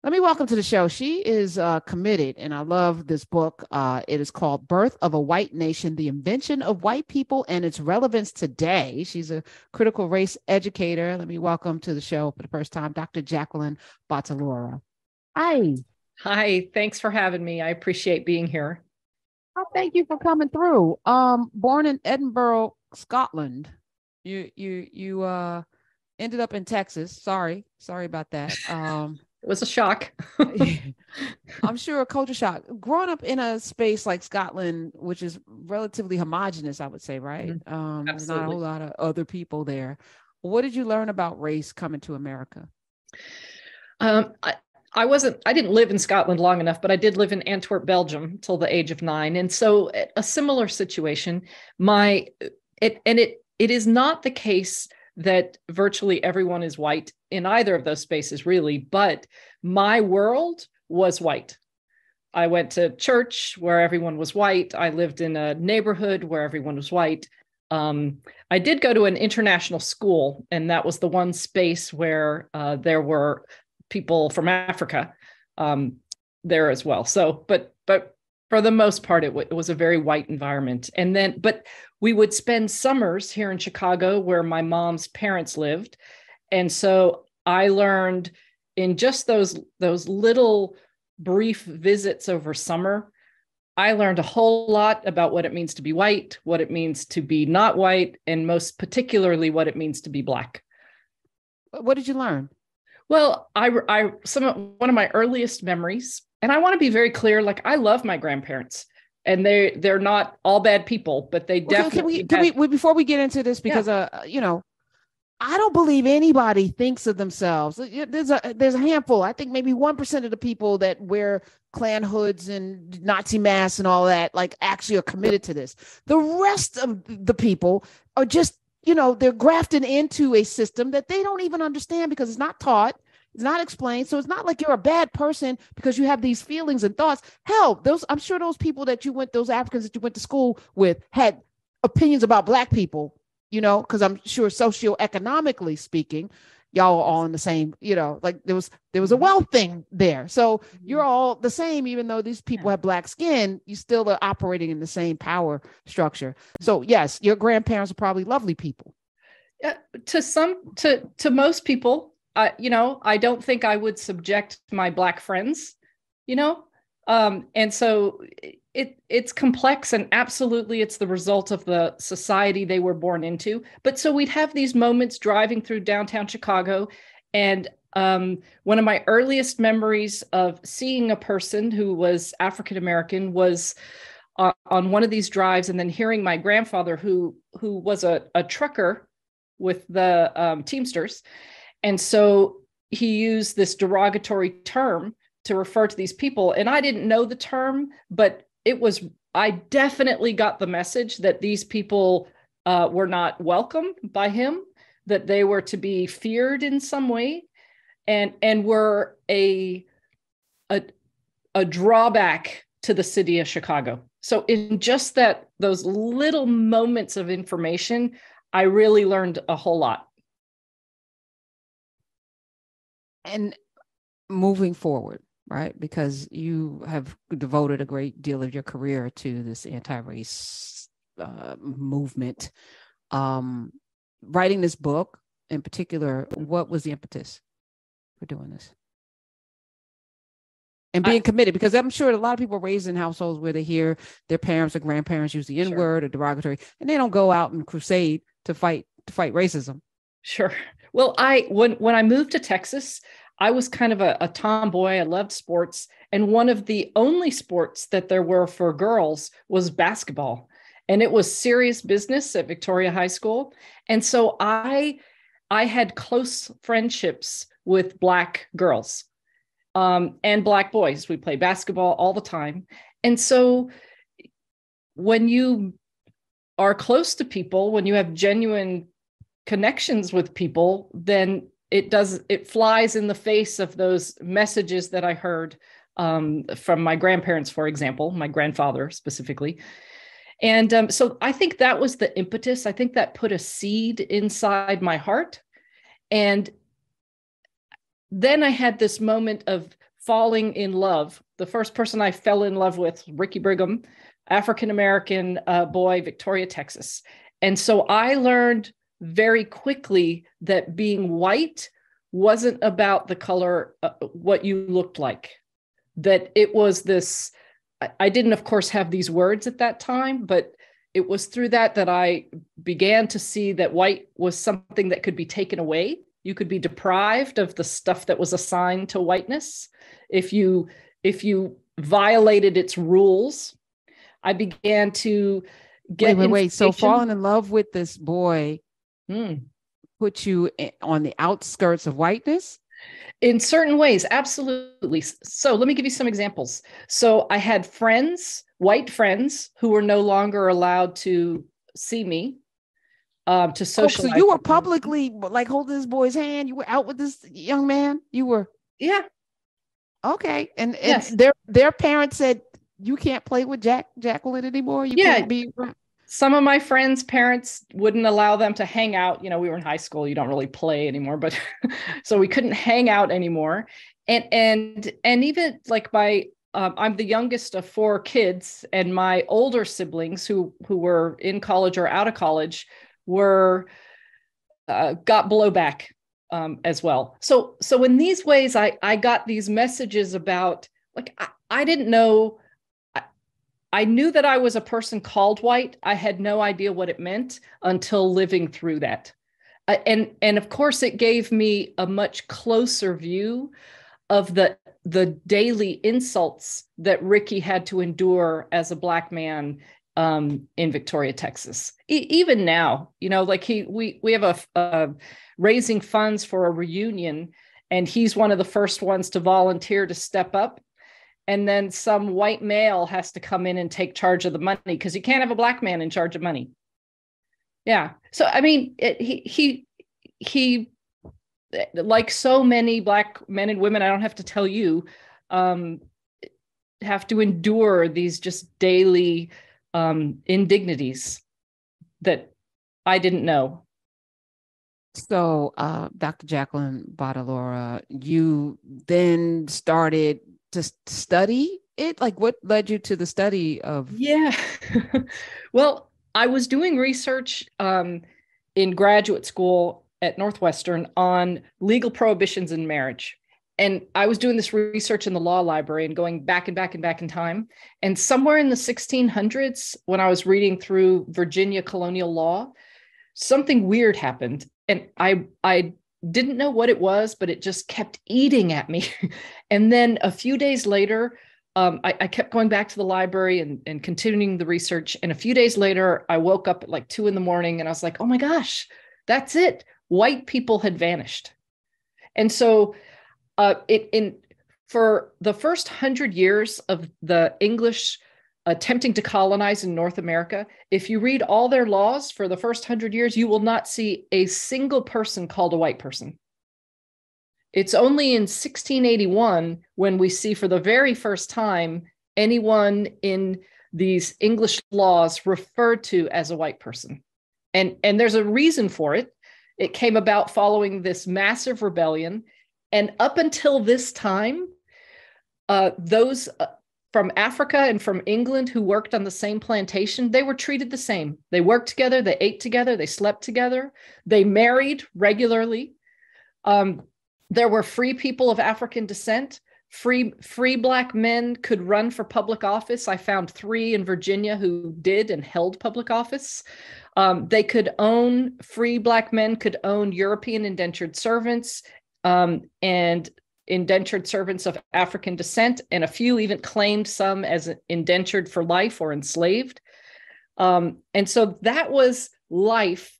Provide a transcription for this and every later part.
Let me welcome to the show. She is committed, and I love this book. It is called Birth of a White Nation, The Invention of White People and Its Relevance Today. She's a critical race educator. Let me welcome to the show for the first time, Dr. Jacqueline Battalora. Hi. Hi, thanks for having me. I appreciate being here. Oh, thank you for coming through. Born in Edinburgh, Scotland. You ended up in Texas. Sorry about that. It was a shock. I'm sure a culture shock. Growing up in a space like Scotland, which is relatively homogenous, I would say, right? There's not a whole Absolutely. lot of other people there. What did you learn about race coming to America? Um, I, I didn't live in Scotland long enough, but I did live in Antwerp, Belgium till the age of 9. And so a similar situation, it is not the case that virtually everyone is white in either of those spaces, really, but my world was white. I went to church where everyone was white. I lived in a neighborhood where everyone was white. I did go to an international school, and that was the one space where there were people from Africa there as well. So, but for the most part, it was a very white environment. And then, but we would spend summers here in Chicago, where my mom's parents lived, and so I learned in just those little brief visits over summer, I learned a whole lot about what it means to be white, what it means to be not white, and most particularly what it means to be Black. What did you learn? Well, one of my earliest memories, and I want to be very clear, like I love my grandparents, and they're not all bad people, but they Okay, can definitely we before we get into this, yeah, because I don't believe anybody thinks of themselves. There's a handful. I think maybe 1% of the people that wear Klan hoods and Nazi masks and all that, like, actually are committed to this. The rest of the people are just, they're grafted into a system that they don't even understand because it's not taught. It's not explained. So it's not like you're a bad person because you have these feelings and thoughts. Hell, I'm sure those people those Africans that you went to school with had opinions about Black people, because I'm sure socioeconomically speaking, y'all are all in the same, like there was a wealth thing there. So you're all the same, even though these people have Black skin, you still are operating in the same power structure. So yes, your grandparents are probably lovely people. yeah, to most people, I don't think I would subject my Black friends, you know, and so it's complex, and absolutely it's the result of the society they were born into. But so we'd have these moments driving through downtown Chicago, and one of my earliest memories of seeing a person who was African American was on one of these drives, and then hearing my grandfather, who was a trucker with the Teamsters, and so he used this derogatory term to refer to these people. And I didn't know the term, but I definitely got the message that these people were not welcome by him, that they were to be feared in some way, and were a, a drawback to the city of Chicago. So in just those little moments of information, I really learned a whole lot. And moving forward, right? Because you have devoted a great deal of your career to this anti-race movement. Writing this book in particular, what was the impetus for doing this? And being committed, because I'm sure a lot of people are raised in households where they hear their parents or grandparents use the N-word or derogatory, and they don't go out and crusade to fight racism. Sure. Well, when I moved to Texas, I was kind of a tomboy. I loved sports. And one of the only sports that there were for girls was basketball. And it was serious business at Victoria High School. And so I had close friendships with Black girls and Black boys. We played basketball all the time. And so when you are close to people, when you have genuine connections with people, then it flies in the face of those messages that I heard from my grandparents, for example, my grandfather specifically. And so I think that was the impetus. I think that put a seed inside my heart. And then I had this moment of falling in love. The first person I fell in love with, Ricky Brigham, African-American boy, Victoria, Texas. And so I learned very quickly that being white wasn't about the color, what you looked like, that it was this, I didn't, of course, have these words at that time, but it was through that I began to see that white was something that could be taken away. You could be deprived of the stuff that was assigned to whiteness if you violated its rules. I began to get wait. So falling in love with this boy put you on the outskirts of whiteness? In certain ways, absolutely. So let me give you some examples. So I had friends, white friends, who were no longer allowed to see me, to socialize. So you were publicly like holding this boy's hand. You were out with this young man. You were. Yeah. Okay. And yes. their parents said, you can't play with Jacqueline anymore. You can't be. Some of my friends' parents wouldn't allow them to hang out. You know, we were in high school. You don't really play anymore, but so we couldn't hang out anymore. And even like I'm the youngest of 4 kids, and my older siblings who were in college or out of college were got blowback as well. So in these ways, I got these messages about, like, I didn't know. I knew that I was a person called white. I had no idea what it meant until living through that. And of course, it gave me a much closer view of the daily insults that Ricky had to endure as a Black man in Victoria, Texas. Even now, you know, like we have a raising funds for a reunion, and he's one of the first ones to volunteer to step up. And then some white male has to come in and take charge of the money, because you can't have a Black man in charge of money. Yeah. So, I mean, he like so many Black men and women, I don't have to tell you, have to endure these just daily indignities that I didn't know. So, Dr. Jacqueline Battalora, you then started to study it? Like, what led you to the study of? Yeah. Well, I was doing research in graduate school at Northwestern on legal prohibitions in marriage. And I was doing this research in the law library and going back and back and back in time. And somewhere in the 1600s, when I was reading through Virginia colonial law, something weird happened. And I didn't know what it was, but it just kept eating at me. And then a few days later, I kept going back to the library and continuing the research. And a few days later, I woke up at like 2 a.m. and I was like, oh my gosh, that's it. White people had vanished. And so for the first 100 years of the English attempting to colonize in North America, if you read all their laws for the first 100 years, you will not see a single person called a white person. It's only in 1681 when we see for the very first time anyone in these English laws referred to as a white person. And there's a reason for it. It came about following this massive rebellion. And up until this time, those from Africa and from England who worked on the same plantation, they were treated the same. They worked together, they ate together, they slept together, they married regularly. There were free people of African descent. Free Black men could run for public office. I found 3 in Virginia who did and held public office. They could own, free Black men could own European indentured servants and indentured servants of African descent, and a few even claimed some as indentured for life or enslaved. And so that was life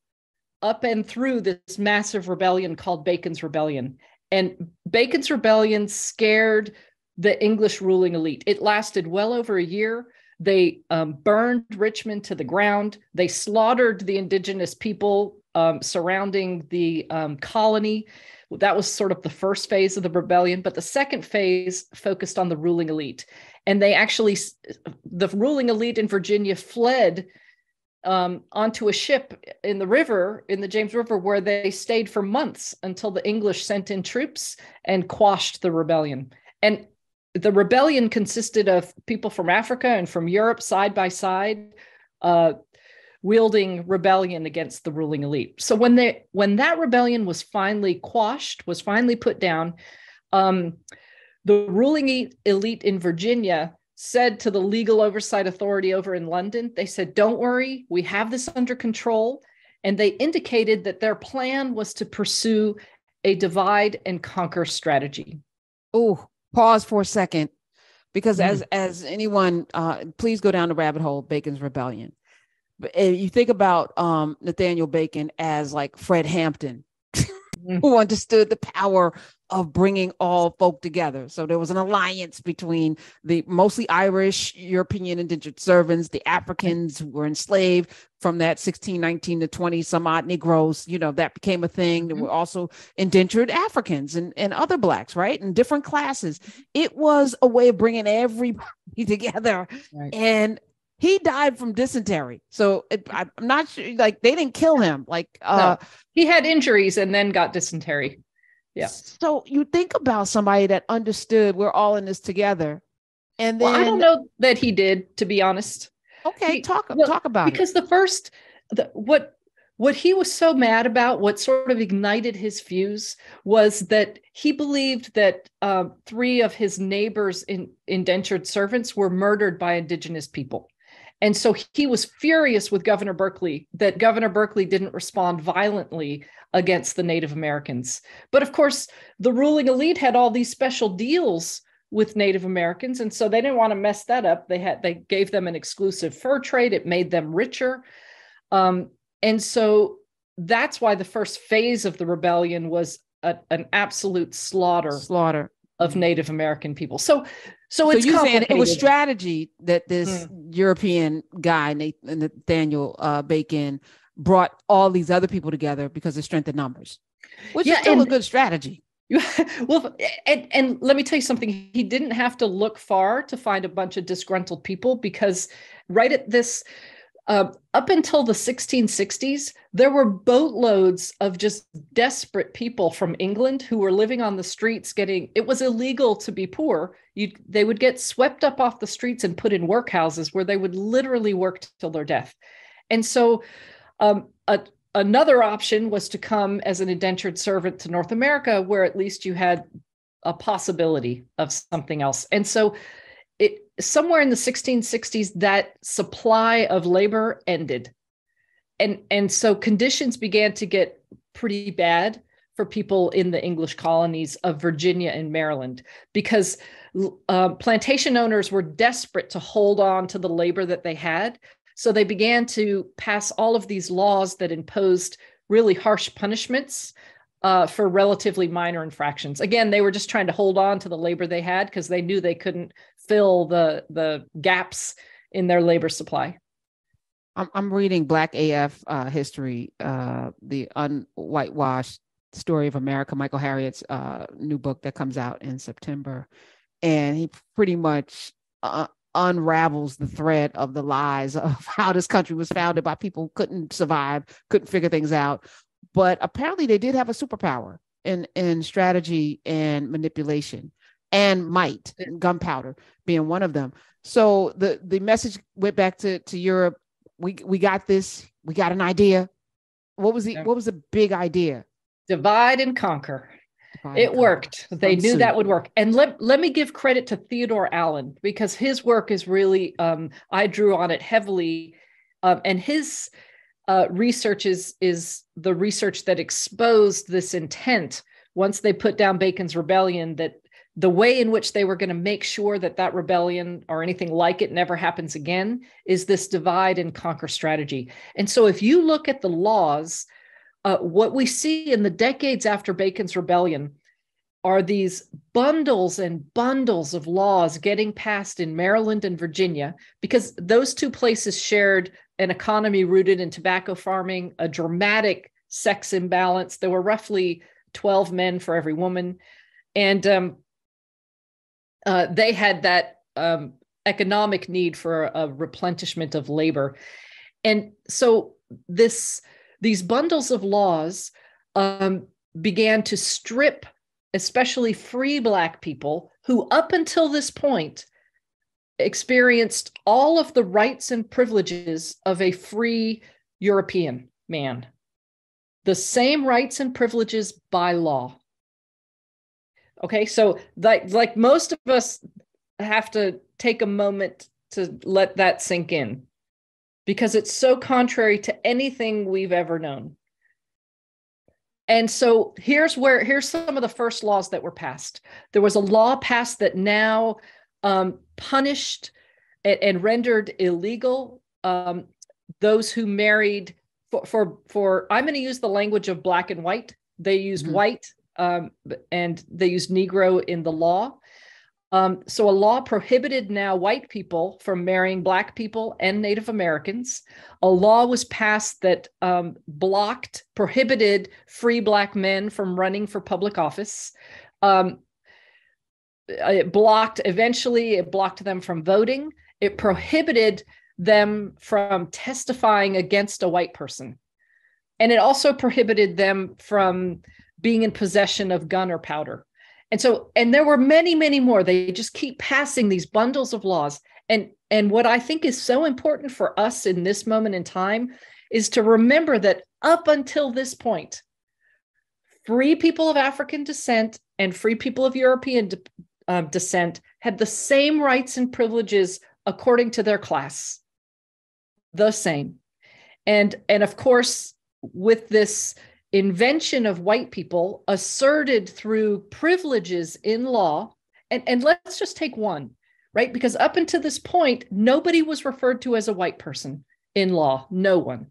up and through this massive rebellion called Bacon's Rebellion. And Bacon's Rebellion scared the English ruling elite. It lasted well over a year. They burned Richmond to the ground. They slaughtered the indigenous people surrounding the colony. That was sort of the first phase of the rebellion, but the second phase focused on the ruling elite. And they actually, the ruling elite in Virginia fled onto a ship in the river, in the James River, where they stayed for months until the English sent in troops and quashed the rebellion. And the rebellion consisted of people from Africa and from Europe side by side, wielding rebellion against the ruling elite. So when that rebellion was finally quashed, was finally put down, the ruling elite in Virginia said to the legal oversight authority over in London, they said, don't worry, we have this under control. And they indicated that their plan was to pursue a divide and conquer strategy. Oh, pause for a second, because as anyone, please go down the rabbit hole, Bacon's Rebellion. But you think about Nathaniel Bacon as like Fred Hampton, who understood the power of bringing all folk together. So there was an alliance between the mostly Irish, European indentured servants, the Africans who were enslaved from that 1619 to 20 some odd Negroes, that became a thing. There were also indentured Africans and other Blacks, right? And different classes. It was a way of bringing everybody together. Right. And he died from dysentery. So I'm not sure, like they didn't kill him. No. He had injuries and then got dysentery. Yeah. So you think about somebody that understood we're all in this together. And then I don't know that he did, to be honest. Okay, talk about it. Because what he was so mad about, what sort of ignited his fuse, was that he believed that 3 of his neighbors' indentured servants were murdered by indigenous people. And so he was furious with Governor Berkeley that Governor Berkeley didn't respond violently against the Native Americans. But of course, the ruling elite had all these special deals with Native Americans, and so they didn't want to mess that up. They gave them an exclusive fur trade. It made them richer. And so that's why the first phase of the rebellion was an absolute slaughter of Native American people. So it's you're saying it was strategy that this European guy, Nathaniel Bacon, brought all these other people together because of strength in numbers, which is still a good strategy. Well, and let me tell you something. He didn't have to look far to find a bunch of disgruntled people, because right at this, up until the 1660s, there were boatloads of just desperate people from England who were living on the streets. It was illegal to be poor. They would get swept up off the streets and put in workhouses where they would literally work till their death. And so another option was to come as an indentured servant to North America, where at least you had a possibility of something else. And so somewhere in the 1660s, that supply of labor ended. And so conditions began to get pretty bad for people in the English colonies of Virginia and Maryland, because plantation owners were desperate to hold on to the labor that they had. So they began to pass all of these laws that imposed really harsh punishments for relatively minor infractions. Again, they were just trying to hold on to the labor they had because they knew they couldn't fill the gaps in their labor supply. I'm reading Black AF history, the unwhitewashed story of America, Michael Harriot's new book that comes out in September. And he pretty much unravels the thread of the lies of how this country was founded by people who couldn't survive, couldn't figure things out. But apparently they did have a superpower in strategy and manipulation and might, gunpowder being one of them. So the message went back to Europe. We got this. We got an idea. What was the big idea? Divide and conquer. It worked. They knew that would work. And let me give credit to Theodore Allen, because his work is really, I drew on it heavily. And his research is the research that exposed this intent once they put down Bacon's Rebellion, that the way in which they were going to make sure that rebellion or anything like it never happens again is this divide and conquer strategy. And so if you look at the laws, what we see in the decades after Bacon's Rebellion are these bundles and bundles of laws getting passed in Maryland and Virginia, because those two places shared an economy rooted in tobacco farming, a dramatic sex imbalance. There were roughly 12 men for every woman. And they had that economic need for a replenishment of labor. And so these bundles of laws began to strip especially free Black people who up until this point experienced all of the rights and privileges of a free European man. The same rights and privileges by law. Okay, so like most of us have to take a moment to let that sink in, because it's so contrary to anything we've ever known. And so here's some of the first laws that were passed. There was a law passed that now punished and rendered illegal those who married for I'm going to use the language of black and white. They used white and they used Negro in the law. So a law prohibited now white people from marrying black people and Native Americans. A law was passed that prohibited free black men from running for public office. It blocked them from voting. It prohibited them from testifying against a white person. And it also prohibited them from being in possession of gun or powder. And there were many, many more. They just keep passing these bundles of laws. And what I think is so important for us in this moment in time is to remember that up until this point, free people of African descent and free people of European descent had the same rights and privileges according to their class. The same. And of course, with this invention of white people asserted through privileges in law, and let's just take one, right? Because up until this point, nobody was referred to as a white person in law, no one.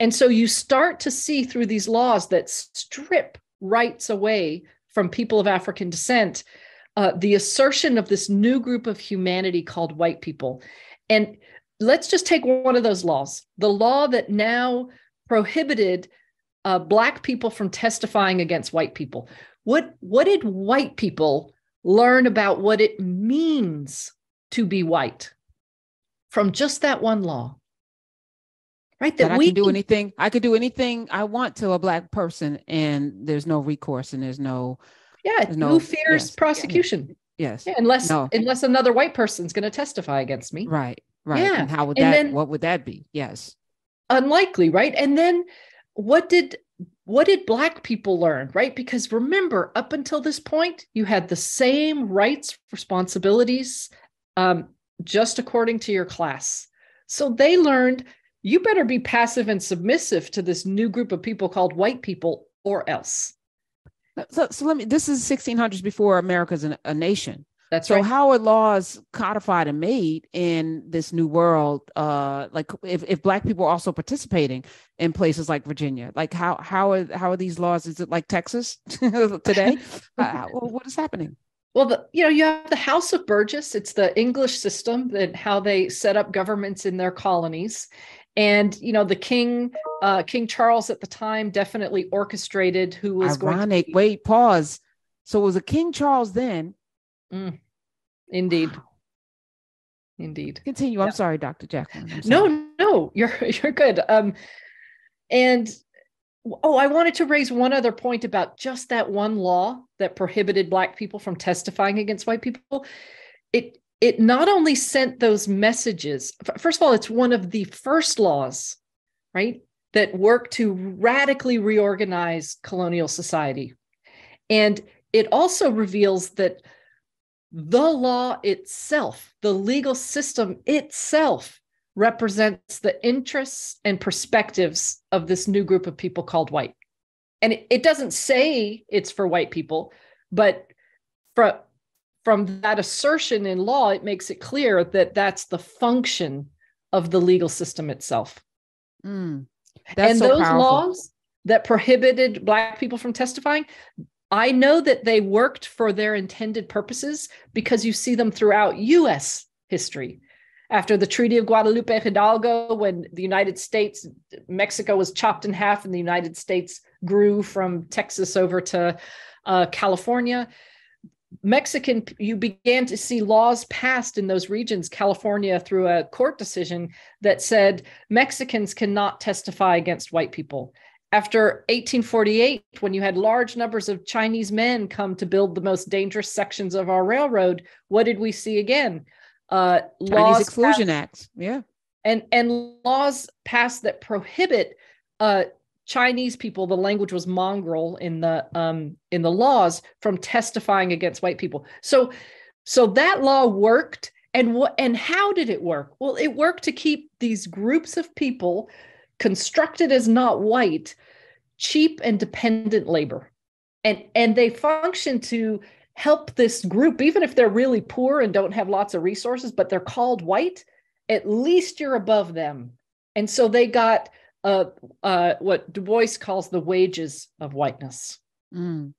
And so you start to see through these laws that strip rights away from people of African descent, the assertion of this new group of humanity called white people. And let's just take one of those laws, the law that now prohibited Black people from testifying against white people. What did white people learn about what it means to be white from just that one law? Right? That I can do anything. I could do anything I want to a Black person, and there's no recourse, and there's no. Who fears prosecution? Yes. Yeah, unless another white person's going to testify against me. Right. Yeah. And how would what would that be? Yes. Unlikely, right? And then what did Black people learn, right? Because remember, up until this point, you had the same rights, responsibilities, just according to your class. So they learned, you better be passive and submissive to this new group of people called white people, or else. So this is 1600s before America's a nation. That's right. So how are laws codified and made in this new world? Like if Black people are also participating in places like Virginia, like how are these laws? Is it like Texas today? What is happening? Well, you have the House of Burgess. It's the English system that how they set up governments in their colonies. And, the King Charles at the time definitely orchestrated who was ironic. Wait, pause. So it was a King Charles then. Indeed. Wow. Indeed. Continue. I'm sorry, Dr. Jacqueline. No, you're good. And I wanted to raise one other point about just that one law that prohibited Black people from testifying against white people. It not only sent those messages, first of all, it's one of the first laws, right, that worked to radically reorganize colonial society. And it also reveals that the law itself, the legal system itself, represents the interests and perspectives of this new group of people called white. And it doesn't say it's for white people, but from that assertion in law, it makes it clear that that's the function of the legal system itself. And those laws that prohibited Black people from testifying, I know that they worked for their intended purposes because you see them throughout U.S. history. After the Treaty of Guadalupe Hidalgo, when the United States, Mexico was chopped in half and the United States grew from Texas over to California, you began to see laws passed in those regions, California through a court decision that said Mexicans cannot testify against white people. After 1848, when you had large numbers of Chinese men come to build the most dangerous sections of our railroad, what did we see again? Chinese Exclusion Acts. Yeah. And laws passed that prohibit Chinese people, the language was mongrel in the laws, from testifying against white people. So that law worked. And how did it work? Well, it worked to keep these groups of people constructed as not white, cheap and dependent labor. And they function to help this group, even if they're really poor and don't have lots of resources, but they're called white, at least you're above them. And so they got what Du Bois calls the wages of whiteness. Mm.